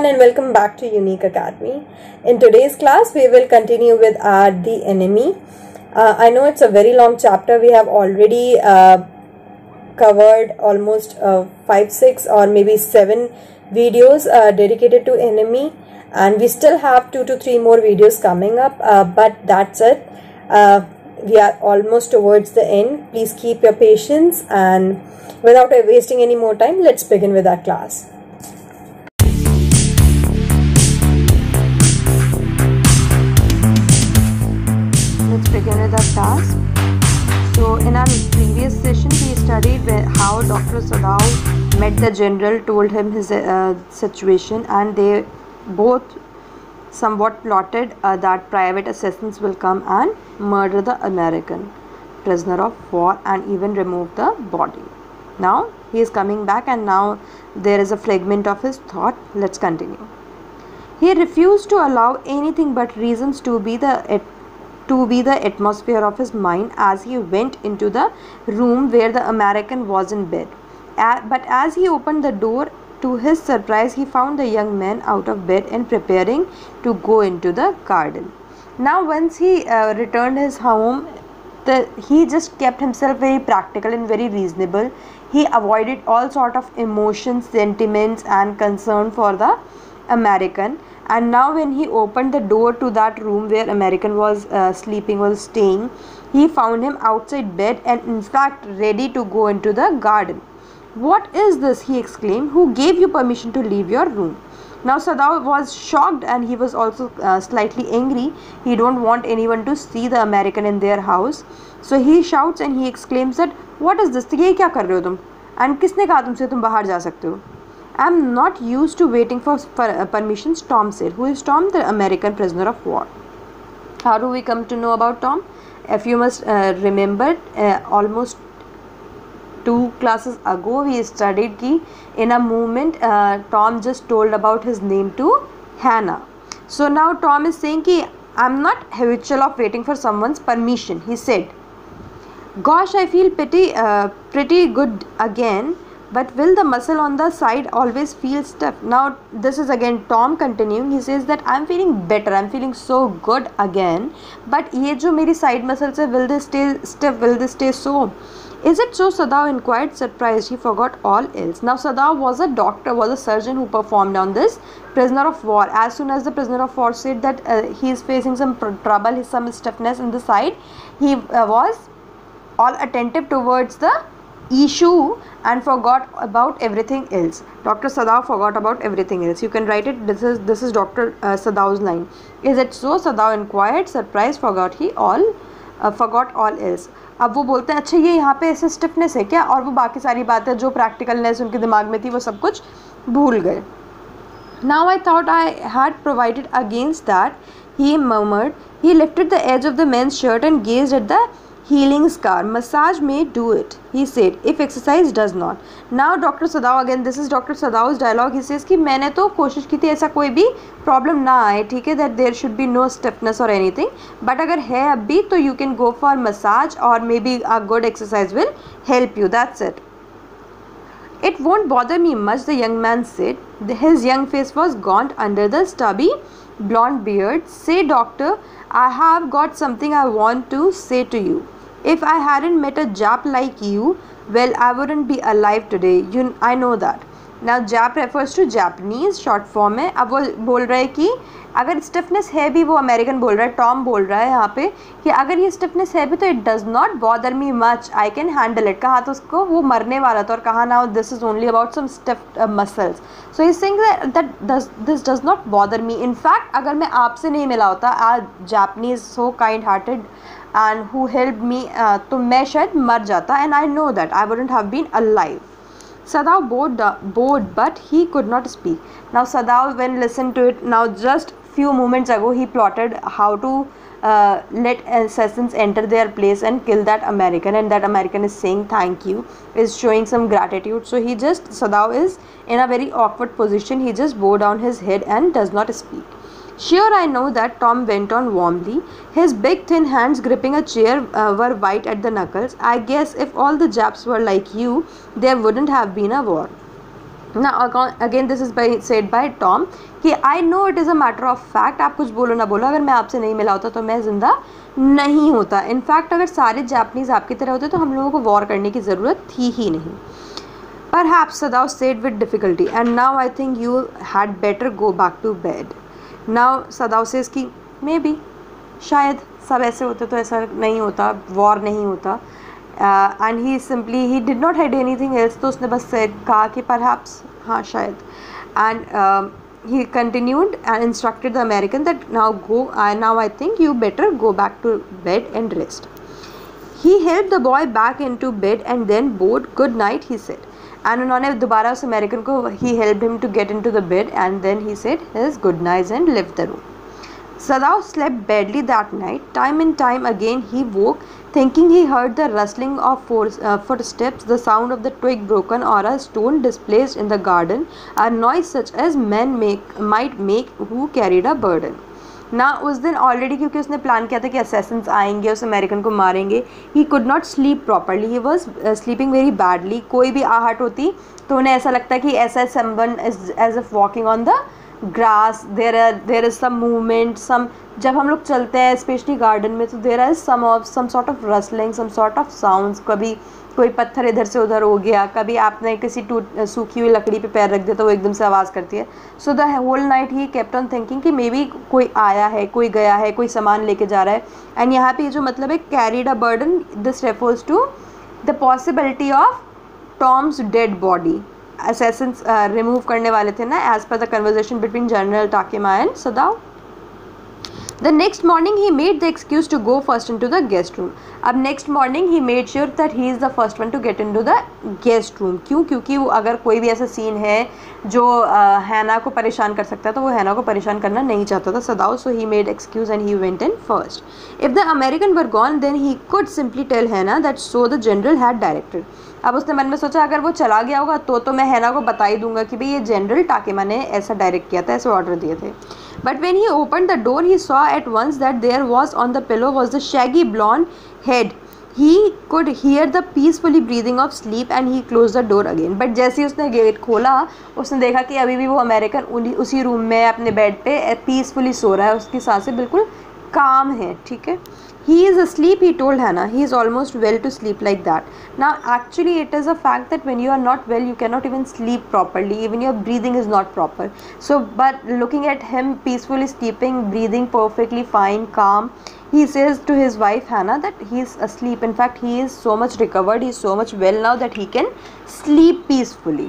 everyone and welcome back to Unique Academy. In today's class, we will continue with The Enemy. I know it's a very long chapter. We have already covered almost 5, 6 or maybe 7 videos dedicated to Enemy, and we still have 2 to 3 more videos coming up, but that's it. We are almost towards the end. Please keep your patience, and without wasting any more time, let's begin with our class. Let's begin with our task. So in our previous session we studied how Dr. Sadao met the general, told him his situation, and they both somewhat plotted that private assassins will come and murder the American prisoner of war and even remove the body. Now he is coming back, and now there is a fragment of his thought. Let's continue. He refused to allow anything but reasons to be the atmosphere of his mind as he went into the room where the American was in bed. But as he opened the door, to his surprise, he found the young man out of bed and preparing to go into the garden. Now once he returned his home, he just kept himself very practical and very reasonable. He avoided all sort of emotions, sentiments and concern for the American. And now when he opened the door to that room where American was staying, he found him outside bed and in fact ready to go into the garden. "What is this?" he exclaimed. "Who gave you permission to leave your room?" Now Sadao was shocked, and he was also slightly angry. He don't want anyone to see the American in their house. So he shouts and he exclaims that, "What is this? ये क्या कर रहे हो तुम? And किसने कहा तुमसे तुम बाहर जा सकते हो?" "I'm not used to waiting for permissions," Tom said. Who is Tom? The American prisoner of war. How do we come to know about Tom? If you must remember, almost 2 classes ago we studied ki in a movement Tom just told about his name to Hannah. So now Tom is saying ki I'm not habitual of waiting for someone's permission. He said, "Gosh, I feel pretty good again, but will the muscle on the side always feel stiff?" Now this is again Tom continuing. He says that I'm feeling better, I'm feeling so good again, but ye jo meri side muscles hai, will they stay stiff, will they stay so? "Is it so?" Sadao inquired, surprised. He forgot all else. Now Sadao was a doctor, was a surgeon who performed on this prisoner of war. As soon as the prisoner of war said that he is facing some trouble, some stiffness in the side, he was all attentive towards the issue and forgot about everything else. Dr. Sadao forgot about everything else. You can write it. This is Dr. Sadao's line. "Is it so?" Sadao inquired, surprised. Forgot all else. अब वो बोलते हैं अच्छा ये यहाँ पे ऐसे stiffness है क्या, और वो बाकी सारी बातें जो प्रैक्टिकलनेस उनके दिमाग में थी वो सब कुछ भूल गए. "Now I thought I had provided against that," he murmured. He lifted the edge of the man's shirt and gazed at the healing scar. "Massage may do it," he said, "if exercise does not." Now Dr. Sadao, again this is Dr. Sadao's dialogue. He says कि मैंने तो कोशिश की थी ऐसा कोई भी problem ना आए, ठीक है, that there should be no stiffness or anything, but अगर है अब भी तो you can go for massage or maybe a good exercise will help you, that's it. "It won't bother me much," the young man said. His young face was gaunt under the stubby blonde beard. "Say doctor, I have got something I want to say to you. If I hadn't met a Jap like you, well, I wouldn't be alive today. I know that." Now Jap refers to Japanese, short form है. अब वो बोल रहा है कि अगर stiffness है भी, वो अमेरिकन बोल रहा है, टॉम बोल रहा है यहाँ पे कि अगर ये स्टिफनेस है भी तो it does not bother me much, I can handle it. कहा तो उसको वो मरने वाला था और कहा now this is only about some stiff muscles. So he saying that this does not bother me. In fact अगर मैं आपसे नहीं मिला होता, आज Japanese so kind hearted and who helped me, तो मैं शायद मर जाता, and I know that I wouldn't have been alive. Sadao bowed, but he could not speak. Now Sadao, when listened to it, now just few moments ago he plotted how to let assassins enter their place and kill that American, and that American is saying thank you, is showing some gratitude. So Sadao is in a very awkward position. He just bowed down his head and does not speak. "Sure, I know that," Tom went on warmly. His big thin hands gripping a chair were white at the knuckles. "I guess if all the Japs were like you, there wouldn't have been a war." ना again this is said by Tom कि I know it is a matter of fact, आप कुछ बोलो ना बोलो, अगर मैं आपसे नहीं मिला होता तो मैं ज़िंदा नहीं होता। इनफैक्ट अगर सारे जापानीज़ आपकी तरह होते तो हम लोगों को वॉर करने की ज़रूरत थी ही नहीं। Perhaps, Sadao said with difficulty, and now I think you had better go back to bed. Now Sadao says कि maybe, शायद सब ऐसे होते तो ऐसा नहीं होता, वॉर नहीं होता। And he did not had anything else, तो उसने बस कहा कि परहैप्स, हाँ शायद। And he continued and instructed the American that now I think you better go back to bed and rest. He helped the boy back into bed and then bowed good night, he said. And उन्होंने दोबारा उस American को he helped him to get into the bed and then he said his good nights and left the room. Sadao slept badly that night. Time and time again he woke, thinking he heard the rustling of footsteps, the sound of the twig broken or a stone displaced in the garden, a noise such as men might make who carried a burden. ना उस दिन already क्योंकि उसने plan किया था कि Assassin's आएंगे उस अमेरिकन को मारेंगे, he could not sleep properly, he was sleeping very badly. कोई भी आहट होती तो उन्हें ऐसा लगता है कि ऐसा someone as if walking on the grass, there is some movement, some, जब हम लोग चलते हैं स्पेशली गार्डन में तो there is some sort of rustling, some sort of sounds, कभी कोई पत्थर इधर से उधर हो गया, कभी आपने किसी सूखी हुई लकड़ी पे पैर रख दिया तो वो एकदम से आवाज़ करती है। So the whole night he kept on thinking कि मे बी कोई आया है, कोई गया है, कोई सामान लेके जा रहा है। एंड यहाँ पे जो मतलब है carried a burden, this refers to the possibility of Tom's dead body. Assassins remove करने वाले थे ना, as per the conversation between General Takima and Sadao. The next morning he made the excuse to go first into the guest room. अब next morning he made sure that he is the first one to get into the guest room. क्यों? क्योंकि वो अगर कोई भी ऐसा scene है जो हैना को परेशान कर सकता है तो वो हैना को परेशान करना नहीं चाहता था सदाओ, so he made excuse and he went in first. If the American were gone then he could simply tell Hannah that so the general had directed. अब उसने मन में सोचा अगर वो चला गया होगा तो मैं हैना को बता ही दूंगा कि भाई ये जनरल टाकेमा ने ऐसा डायरेक्ट किया था, ऐसे ऑर्डर दिए थे। But when he opened the door, he saw at once that there was on the pillow was the shaggy blonde head. He could hear the peacefully breathing of sleep and he closed the door again. But जैसे ही उसने gate खोला उसने देखा कि अभी भी वो American उसी रूम में अपने बेड पे पीसफुली सो रहा है, उसकी सांसें बिल्कुल काम है, ठीक है। He is asleep, he told Hannah. He is almost well to sleep like that. Now actually it is a fact that when you are not well you cannot even sleep properly, even your breathing is not proper. So but looking at him peacefully sleeping, breathing perfectly fine, calm, he says to his wife Hannah that he is asleep. In fact he is so much recovered, he is so much well now that he can sleep peacefully.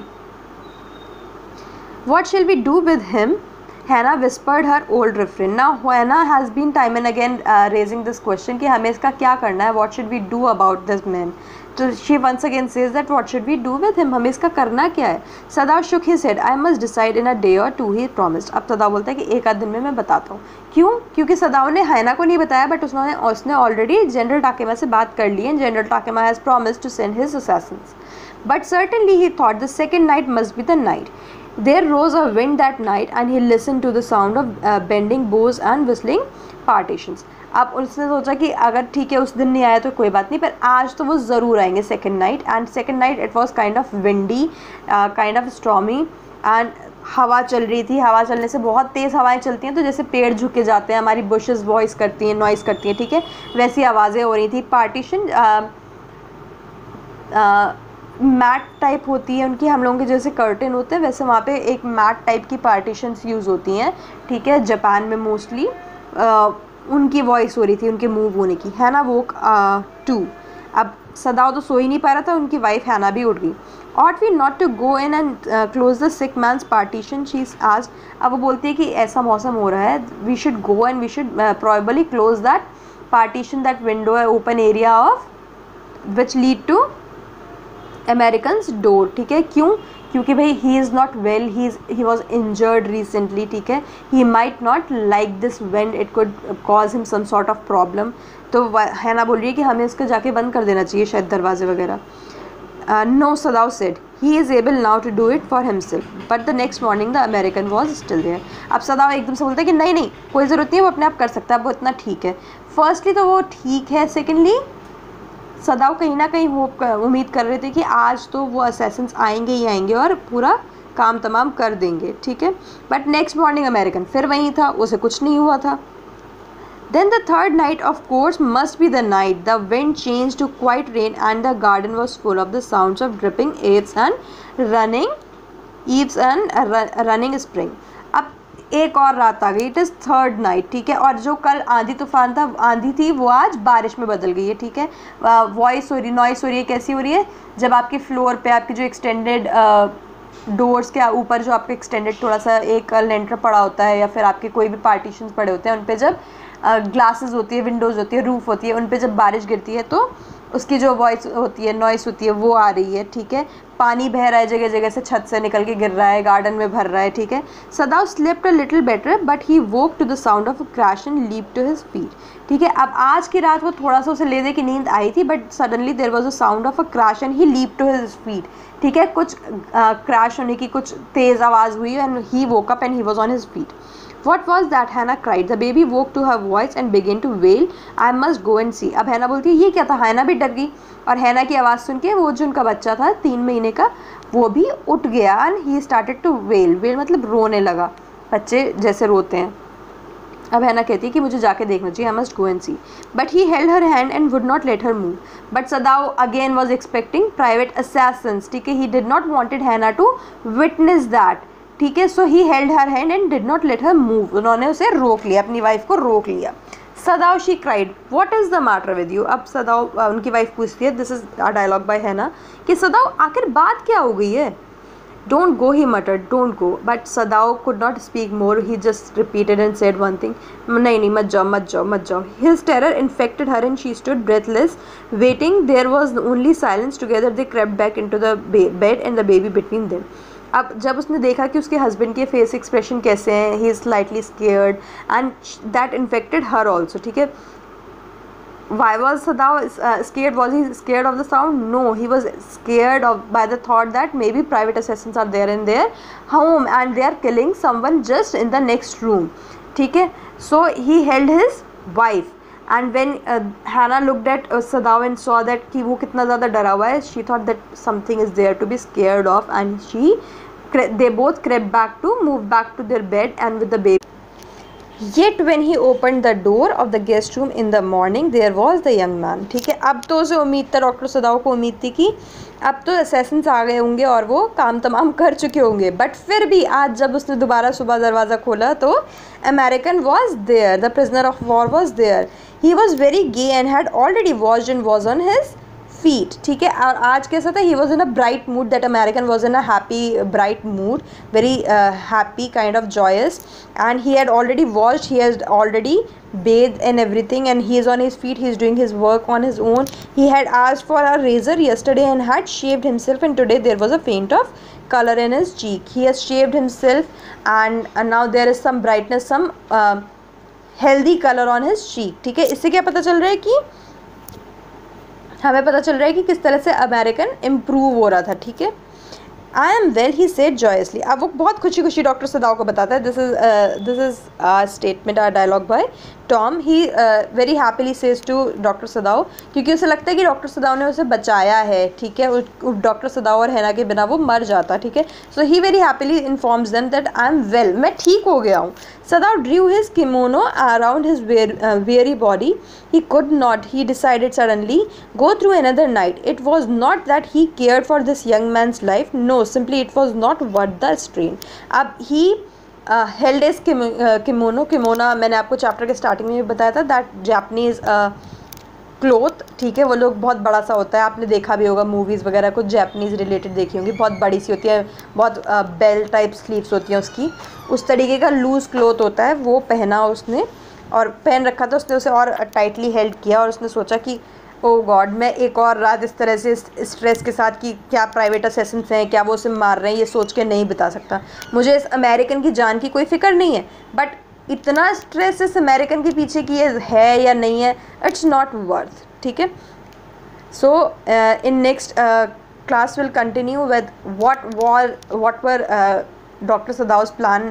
What shall we do with him? Hannah whispered her old refrain. Now Hannah has been time and again raising this question कि हमें इसका क्या करना है, what should we do about this man? So she once again says that what should we do with him, हमें इसका करना क्या है? Sadao shook his head. I must decide in a day or two, he promised. अब सदाओ बोलता है कि एक आध दिन में मैं बताता हूँ। क्यों? क्योंकि सदाओ ने हैना को नहीं बताया बट उसने ऑलरेडी जनरल टाकेमा से बात कर ली है। General Takima has promised to send his assassins. But certainly he thought the second night must be the night. There rose a wind that night and he listened to the sound of bending bows and whistling partitions. अब उसने सोचा कि अगर ठीक है उस दिन नहीं आया तो कोई बात नहीं, पर आज तो वो ज़रूर आएंगे second night. And second night it was kind of windy, kind of stormy and हवा चल रही थी। हवा चलने से बहुत तेज़ हवाएं चलती हैं तो जैसे पेड़ झुके जाते हैं, हमारी बुशेस वॉइस करती हैं, नॉइज़ करती हैं, ठीक है, वैसी आवाज़ें हो रही थी। पार्टीशन मैट टाइप होती है उनकी, हम लोगों के जैसे कर्टन होते हैं वैसे वहाँ पे एक मैट टाइप की पार्टीशंस यूज़ होती हैं, ठीक है, जापान में मोस्टली। उनकी वॉइस हो रही थी, उनके मूव होने की। हैना वोक टू। अब सदाओ तो सो ही नहीं पा रहा था, उनकी वाइफ हैना भी उठ गई। Ought we not to go in and close the sick man's partition? She asked. अब वो बोलती है कि ऐसा मौसम हो रहा है, we should go and we should probably close that partition, that window, open area of which lead to American's door, ठीक है। क्यों? क्योंकि भाई he is not well, he was injured recently, ठीक है, he might not like this wind, it could cause him some sort of problem. तो हैना बोल रही है कि हमें इसको जाके बंद कर देना चाहिए शायद दरवाजे वगैरह। No, Sadao said he is able now to do it for himself, but the next morning the American was still there. अब सदाओ एकदम से बोलता है कि नहीं नहीं कोई ज़रूरत नहीं है, वो अपने आप कर सकता है, वो इतना ठीक है। फर्स्टली तो वो ठीक है, सेकेंडली सदाओ कहीं ना कहीं होप उम्मीद कर रहे थे कि आज तो वो असैसिन्स आएंगे ही आएंगे और पूरा काम तमाम कर देंगे, ठीक है। बट नेक्स्ट मॉर्निंग अमेरिकन फिर वहीं था, उसे कुछ नहीं हुआ था। Then the third night, of course, must be the night. The wind changed to quiet rain and the garden was full of the sounds of dripping eaves and running spring. अब एक और रात आ गई, इट इज़ थर्ड नाइट, ठीक है। और जो कल आंधी तूफान था, आंधी थी, वो आज बारिश में बदल गई है, ठीक है। वॉइस हो रही, नॉइस हो रही है, कैसी हो रही है, जब आपके फ्लोर पे आपकी जो एक्सटेंडेड डोर्स के ऊपर जो आपके एक्सटेंडेड थोड़ा सा एक लेंटर पड़ा होता है, या फिर आपके कोई भी पार्टीशंस पड़े होते हैं, उन पे जब ग्लासेस होती है, विंडोज़ होती है, रूफ़ होती है, उन पे जब बारिश गिरती है तो उसकी जो वॉइस होती है, नॉइस होती है, वो आ रही है, ठीक है। पानी बह रहा है जगह जगह से, छत से निकल के गिर रहा है, गार्डन में भर रहा है, ठीक है। Sadao slipped a little better but he woke to the sound of a crash and leap to his feet, ठीक है। अब आज की रात वो थोड़ा सा उसे ले दे की नींद आई थी, but suddenly there was a sound of a crash and he leap to his feet, ठीक है। कुछ क्रैश होने की कुछ तेज़ आवाज़ हुई and he woke up and he was on his feet. What was that? Hannah cried. The baby woke to her voice and began to wail. I must go and see. अब हैना बोलती है ये क्या था। हैना भी डर गई, और हैना की आवाज़ सुन के वो जो उनका बच्चा था 3 महीने का, वो भी उठ गया and he started to wail. wail मतलब रोने लगा, बच्चे जैसे रोते हैं। अब हैना कहती है कि मुझे जाके देखना चाहिए, I must go and see. But he held her hand and would not let her move. But Sadav again was expecting private assassins, ठीक है। He did not wanted Hannah to witness that, ठीक है। So he held her hand and did not let her move, उन्होंने उसे रोक लिया, अपनी wife को रोक लिया। Sadao she cried, what is the matter with you. अब सदाव उनकी वाइफ पूछती है, this is a dialogue by Hana, कि सदाव आखिर बात क्या हो गई है। Don't go, he muttered, don't go. But Sadao could not speak more, he just repeated and said one thing, नहीं नहीं मत जाओ मत जाओ मत जाओ। His terror infected her and she stood breathless waiting. There was only silence. Together they crept back into the bed and the baby between them. अब जब उसने देखा कि उसके हस्बैंड के फेस एक्सप्रेशन कैसे हैं, he is slightly scared and that infected her also, ठीक है। Why was Sadao scared, was he scared of the sound? No, he was scared of by the thought that may be private assassins are there in their home and they are killing someone just in the next room, ठीक है। So he held his wife and when Hannah looked at Sadav and saw that कि वो कितना ज़्यादा डरा हुआ है, she thought that something is there to be scared of and they both crept back to move back to their bed and with the baby. Yet when he opened the door of the guest room in the morning there was the young man, ठीक है। अब तो उसे उम्मीद था, doctor सदाव को उम्मीद थी कि अब तो असैसिन्स आ गए होंगे और वो काम तमाम कर चुके होंगे। बट फिर भी आज जब उसने दोबारा सुबह दरवाज़ा खोला तो American was there, the prisoner of war was there. He was very gay and had already watched and was on his feet, ठीक है। और आज कैसा था, he was in a bright mood, that American was in a happy bright mood, very happy kind of joyous, and he had already watched, he has already bathed and everything, and he is on his feet, he is doing his work on his own. He had asked for a razor yesterday and had shaved himself, and today there was a faint of color in his cheek. He has shaved himself and now there is some brightness, some healthy color on his cheek, ठीक है। इससे क्या पता चल रहा है कि हमें पता चल रहा है कि किस तरह से अमेरिकन इम्प्रूव हो रहा था, ठीक है। आई am well, he said joyously. अब वो बहुत खुशी खुशी डॉक्टर सदाव को बताता है, this is statement, a dialogue by Tom. He very happily says to doctor Sadao, क्योंकि उसे लगता है कि डॉक्टर सदाव ने उसे बचाया है, ठीक है। डॉक्टर सदाव और हैना के बिना वो मर जाता, ठीक है। So he very happily informs them that I am well, मैं ठीक हो गया हूँ। Sadao drew his kimono around his weary body. He could not, he decided suddenly, go through another night. It was not that he cared for this young man's life, no, simply it was not worth the strain. अब he held his kimono मैंने आपको chapter के starting में भी बताया था, that Japanese cloth, ठीक है। वो लोग बहुत बड़ा सा होता है, आपने देखा भी होगा मूवीज़ वगैरह, कुछ जापनीज़ रिलेटेड देखी होंगी, बहुत बड़ी सी होती है, बहुत बेल टाइप स्लीव्स होती हैं उसकी, उस तरीके का लूज़ क्लोथ होता है, वो पहना उसने और पहन रखा था उसने, उसे और टाइटली हेल्ड किया और उसने सोचा कि ओ गॉड, मैं एक और रात इस तरह से स्ट्रेस के साथ कि क्या प्राइवेट असैसिन्स हैं, क्या वो उसे मार रहे हैं, ये सोच के नहीं बिता सकता। मुझे इस अमेरिकन की जान की कोई फ़िक्र नहीं है, बट इतना स्ट्रेस इस अमेरिकन के पीछे कि ये है या नहीं है, इट्स नॉट वर्थ, ठीक है। So in next class will continue with what were Dr. Sadav's plan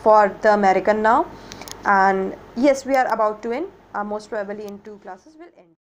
for the American now, and yes, we are about to end, most probably in 2 classes will end.